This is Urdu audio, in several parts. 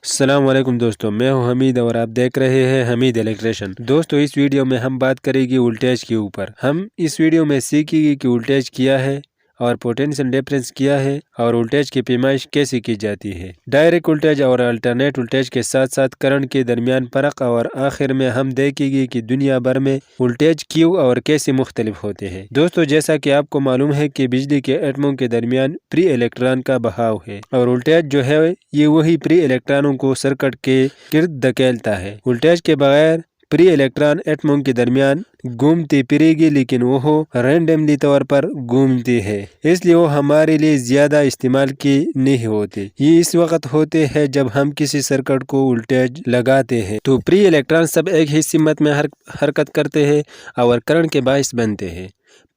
السلام علیکم دوستو، میں ہوں حمید اور آپ دیکھ رہے ہیں حمید الیکٹریشن۔ دوستو اس ویڈیو میں ہم بات کریں گے وولٹیج کے اوپر۔ ہم اس ویڈیو میں سیکھیں گے کہ وولٹیج کیا ہے اور پوٹینشیل ڈیفرنس کیا ہے اور وولٹیج کی پیمائش کیسے کی جاتی ہے، ڈائریکٹ وولٹیج اور الٹرنیٹ وولٹیج کے ساتھ ساتھ کرنٹ کے درمیان فرق، اور آخر میں ہم دیکھیں گے کہ دنیا بھر میں وولٹیج کیوں اور کیسے مختلف ہوتے ہیں۔ دوستو جیسا کہ آپ کو معلوم ہے کہ بجلی کے ایٹموں کے درمیان فری الیکٹران کا بہاؤ ہے، اور وولٹیج جو ہے یہ وہی فری الیکٹرانوں کو سرکٹ کے گرد دھکیلتا ہے۔ وولٹیج کے بغیر فری الیکٹران ایٹموں کے درمیان گھومتی پھرے گی، لیکن وہ رینڈملی طور پر گھومتی ہے، اس لیے وہ ہمارے لیے زیادہ استعمال کی نہیں ہوتی۔ یہ اس وقت ہوتے ہیں جب ہم کسی سرکٹ کو وولٹیج لگاتے ہیں تو فری الیکٹران سب ایک ہی سمت میں حرکت کرتے ہیں اور کرنٹ کے باعث بنتے ہیں۔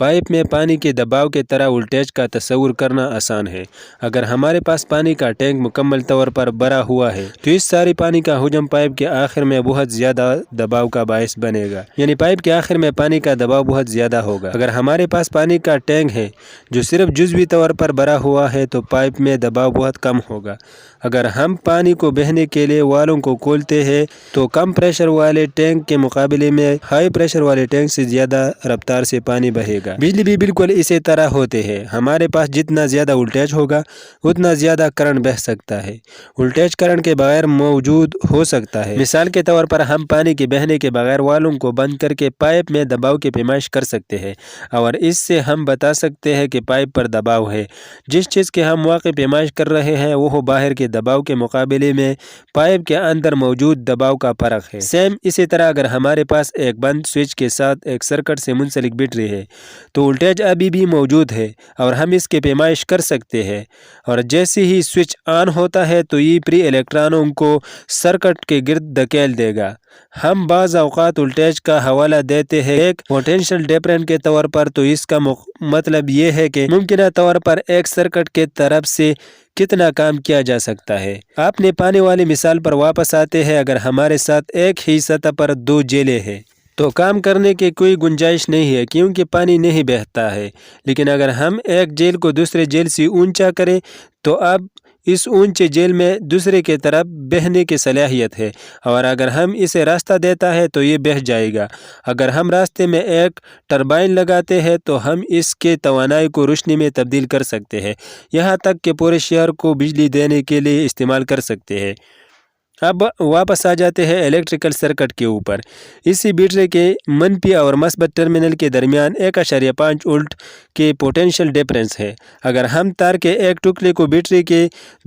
پائپ میں پانی کے دباؤ کے طرح وولٹیج کا تصور کرنا آسان ہے۔ اگر ہمارے پاس پانی کا ٹینک مکمل طور پر بھرا ہوا ہے تو اس سارے پانی کا حجم پائپ کے آخر میں بہت زیادہ دباؤ کا باعث بنے گا، یعنی پائپ کے آخر میں پانی کا دباؤ بہت زیادہ ہوگا۔ اگر ہمارے پاس پانی کا ٹینک ہے جو صرف جزوی طور پر بھرا ہوا ہے تو پائپ میں دباؤ بہت کم ہوگا۔ اگر ہم پانی کو بہنے کے لیے والوں کو کھولتے ہیں تو کم پریشر والے ٹینک کے مقابلے میں ہائی پریشر والے ٹینک سے زیادہ رفتار سے پانی بہے گا۔ بجلی بھی بالکل اسی طرح ہوتے ہیں، ہمارے پاس جتنا زیادہ وولٹیج ہوگا اتنا زیادہ کرنٹ بہہ سکتا ہے۔ وولٹیج کرنٹ کے بغیر موجود ہو سکتا ہے۔ مثال کے طور پر ہم پانی کے بہنے کے بغیر والوں کو بند کر کے پائپ میں دباؤ کی پیمائش کر سکتے ہیں، اور اس سے ہم بتا سکتے ہیں کہ پائپ پر دباؤ ہے۔ جس چیز کے ہم واقعی پیمائش کر رہے ہیں وہ باہر کے دباؤ کے مقابلے میں پائپ کے اندر موجود دباؤ کا فرق ہے۔ سیم اسی طرح اگر ہمارے پاس ایک بند سوئچ کے ساتھ ایک سرکٹ سے منسلک بیٹری ہے تو وولٹیج ابھی بھی موجود ہے اور ہم اس کی پیمائش کر سکتے ہیں، اور جیسے ہی سوئچ آن ہوتا ہے تو یہ فری الیکٹرانوں کو سرکٹ کے گرد دھکیل دے گا۔ ہم بعض اوقات وولٹیج کا حوالہ دیتے ہیں ایک پوٹینشیل ڈیفرنس کے طور پر، تو اس کا مطلب یہ ہے کہ ممکنہ طور پر ایک سرکٹ کے طرف سے کتنا کام کیا جا سکتا ہے۔ آپ نے پانی والی مثال پر واپس آتے ہیں، اگر ہمارے ساتھ ایک ہی سطح پر دو جیلیں ہیں تو کام کرنے کی کوئی گنجائش نہیں ہے کیونکہ پانی نہیں بہتا ہے، لیکن اگر ہم ایک جیل کو دوسرے جیل سے اونچا کریں تو اب اس اونچے جیل میں دوسرے کی طرف بہنے کی صلاحیت ہے، اور اگر ہم اسے راستہ دیتا ہے تو یہ بہہ جائے گا۔ اگر ہم راستے میں ایک ٹربائن لگاتے ہیں تو ہم اس کے توانائی کو روشنی میں تبدیل کر سکتے ہیں، یہاں تک کہ پورے شہر کو بجلی دینے کے لیے استعمال کر سکتے ہیں۔ اب واپس آ جاتے ہیں الیکٹریکل سرکٹ کے اوپر۔ اسی بیٹری کے منفی اور مثبت ٹرمینل کے درمیان 1.5 وولٹ کے پوٹینشیل ڈیفرنس ہے۔ اگر ہم تار کے ایک ٹکڑے کو بیٹری کے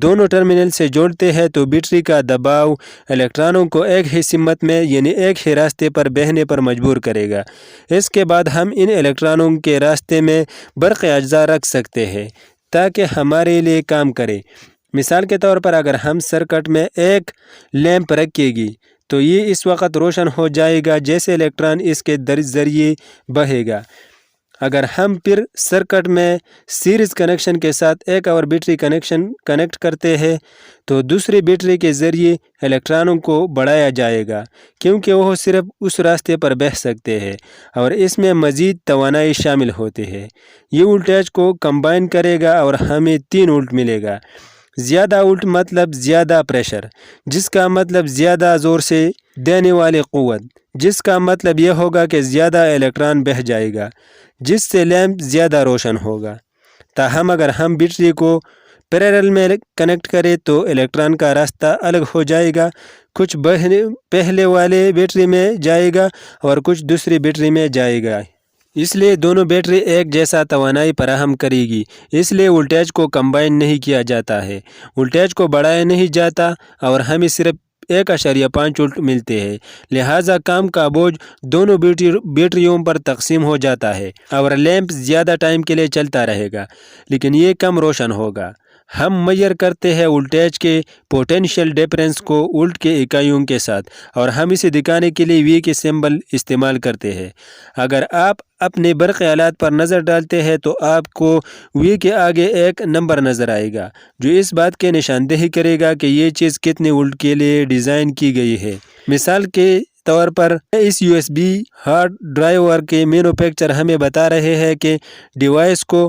دونوں ٹرمینل سے جوڑتے ہیں تو بیٹری کا دباؤ الیکٹرانوں کو ایک ہی سمت میں یعنی ایک ہی راستے پر بہنے پر مجبور کرے گا۔ اس کے بعد ہم ان الیکٹرانوں کے راستے میں برقی اجزاء رکھ سکتے ہیں تاکہ ہمارے لیے کام کرے۔ مثال کے طور پر اگر ہم سرکٹ میں ایک لیمپ رکھے گی تو یہ اس وقت روشن ہو جائے گا جیسے الیکٹران اس کے ذریعے بہے گا۔ اگر ہم پھر سرکٹ میں سیریز کنیکشن کے ساتھ ایک اور بیٹری کنیکٹ کرتے ہیں تو دوسری بیٹری کے ذریعے الیکٹرانوں کو بڑھایا جائے گا کیونکہ وہ صرف اس راستے پر بہہ سکتے ہیں، اور اس میں مزید توانائی شامل ہوتی ہے۔ یہ وولٹیج کو کمبائن کرے گا اور ہمیں 3 وولٹ ملے گا۔ زیادہ وولٹ مطلب زیادہ پریشر، جس کا مطلب زیادہ زور سے دینے والی قوت، جس کا مطلب یہ ہوگا کہ زیادہ الیکٹران بہہ جائے گا جس سے لیمپ زیادہ روشن ہوگا۔ تاہم اگر ہم بیٹری کو پیریلل میں کنیکٹ کریں تو الیکٹران کا راستہ الگ ہو جائے گا، کچھ پہلے والے بیٹری میں جائے گا اور کچھ دوسری بیٹری میں جائے گا۔ اس لیے دونوں بیٹری ایک جیسا توانائی فراہم کرے گی، اس لیے وولٹیج کو کمبائن نہیں کیا جاتا ہے، وولٹیج کو بڑھایا نہیں جاتا اور ہمیں صرف 1.5 وولٹ ملتے ہیں، لہٰذا کام کا بوجھ دونوں بیٹریوں پر تقسیم ہو جاتا ہے اور لیمپ زیادہ ٹائم کے لیے چلتا رہے گا، لیکن یہ کم روشن ہوگا۔ ہم میئر کرتے ہیں وولٹیج کے پوٹینشیل ڈیفرنس کو وولٹ کے اکائیوں کے ساتھ، اور ہم اسے دکھانے کے لیے وی کے سمبل استعمال کرتے ہیں۔ اگر آپ اپنے برقی آلات پر نظر ڈالتے ہیں تو آپ کو وی کے آگے ایک نمبر نظر آئے گا جو اس بات کی نشاندہی کرے گا کہ یہ چیز کتنے وولٹ کے لیے ڈیزائن کی گئی ہے۔ مثال کے طور پر اس USB ہارڈ ڈرائیو کے مینوفیکچرر ہمیں بتا رہے ہیں کہ ڈیوائس کو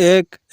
1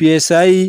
PSI,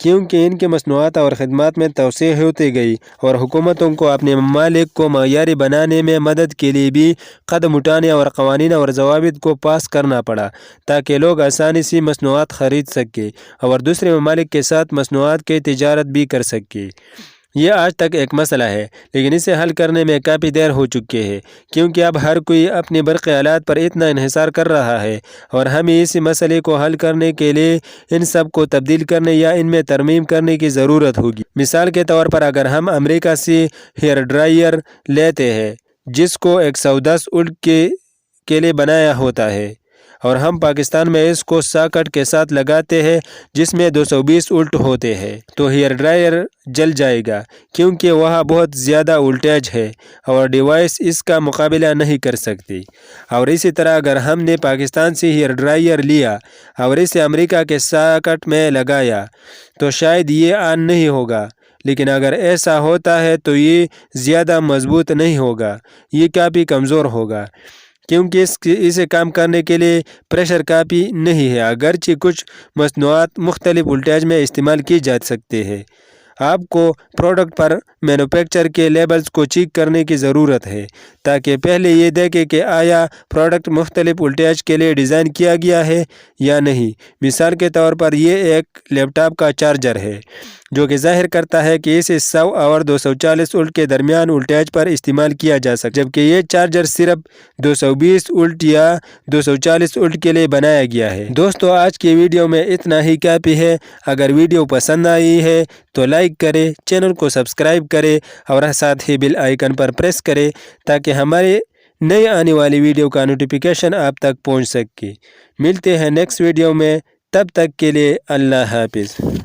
کیونکہ ان کی مصنوعات اور خدمات میں توسیع ہوتی گئی اور حکومتوں کو اپنے ممالک کو معیاری بنانے میں مدد کے لیے بھی قدم اٹھانے اور قوانین اور ضوابط کو پاس کرنا پڑا تاکہ لوگ آسانی سے مصنوعات خرید سکیں اور دوسرے ممالک کے ساتھ مصنوعات کی تجارت بھی کر سکیں۔ یہ آج تک ایک مسئلہ ہے، لیکن اسے حل کرنے میں کافی دیر ہو چکی ہے، کیونکہ اب ہر کوئی اپنے برقی آلات پر اتنا انحصار کر رہا ہے اور ہمیں اس مسئلے کو حل کرنے کے لیے ان سب کو تبدیل کرنے یا ان میں ترمیم کرنے کی ضرورت ہوگی۔ مثال کے طور پر اگر ہم امریکہ سے ہیئر ڈرائر لیتے ہیں جس کو 110 اولٹ کے لیے بنایا ہوتا ہے اور ہم پاکستان میں اس کو ساکٹ کے ساتھ لگاتے ہیں جس میں 220 اولٹ ہوتے ہیں، تو ہیئر ڈرائر جل جائے گا کیونکہ وہاں بہت زیادہ وولٹیج ہے اور ڈیوائس اس کا مقابلہ نہیں کر سکتی۔ اور اسی طرح اگر ہم نے پاکستان سے ہیئر ڈرائر لیا اور اسے امریکہ کے ساکٹ میں لگایا تو شاید یہ آن نہیں ہوگا، لیکن اگر ایسا ہوتا ہے تو یہ زیادہ مضبوط نہیں ہوگا، یہ کافی کمزور ہوگا کیونکہ اسے کام کرنے کے لیے پریشر کافی نہیں ہے، اگرچہ کچھ مصنوعات مختلف وولٹیج میں استعمال کی جا سکتے ہیں۔ آپ کو پروڈکٹ پر مینوفیکچر کے لیبلز کو چیک کرنے کی ضرورت ہے تاکہ پہلے یہ دیکھیں کہ آیا پروڈکٹ مختلف وولٹیج کے لیے ڈیزائن کیا گیا ہے یا نہیں۔ مثال کے طور پر یہ ایک لیپ ٹاپ کا چارجر ہے جو کہ ظاہر کرتا ہے کہ اسے 100 اور 240 اولٹ کے درمیان وولٹیج پر استعمال کیا جا سکتا ہے، جبکہ یہ چارجر صرف 220 اولٹ یا 240 اولٹ کے لیے بنایا گیا ہے۔ دوستو، آج کی ویڈیو میں اتنا ہی کافی ہے۔ اگر ویڈیو پسند آئی ہے تو لائک کرے، چینل کو سبسکرائب کرے اور ساتھ ہی بیل آئیکن پر پریس کرے تاکہ ہمارے نئی آنے والی ویڈیو کا نوٹیفیکیشن آپ تک پہنچ سکے۔ ملتے ہیں نیکسٹ ویڈیو میں، تب تک کے لیے اللہ حافظ۔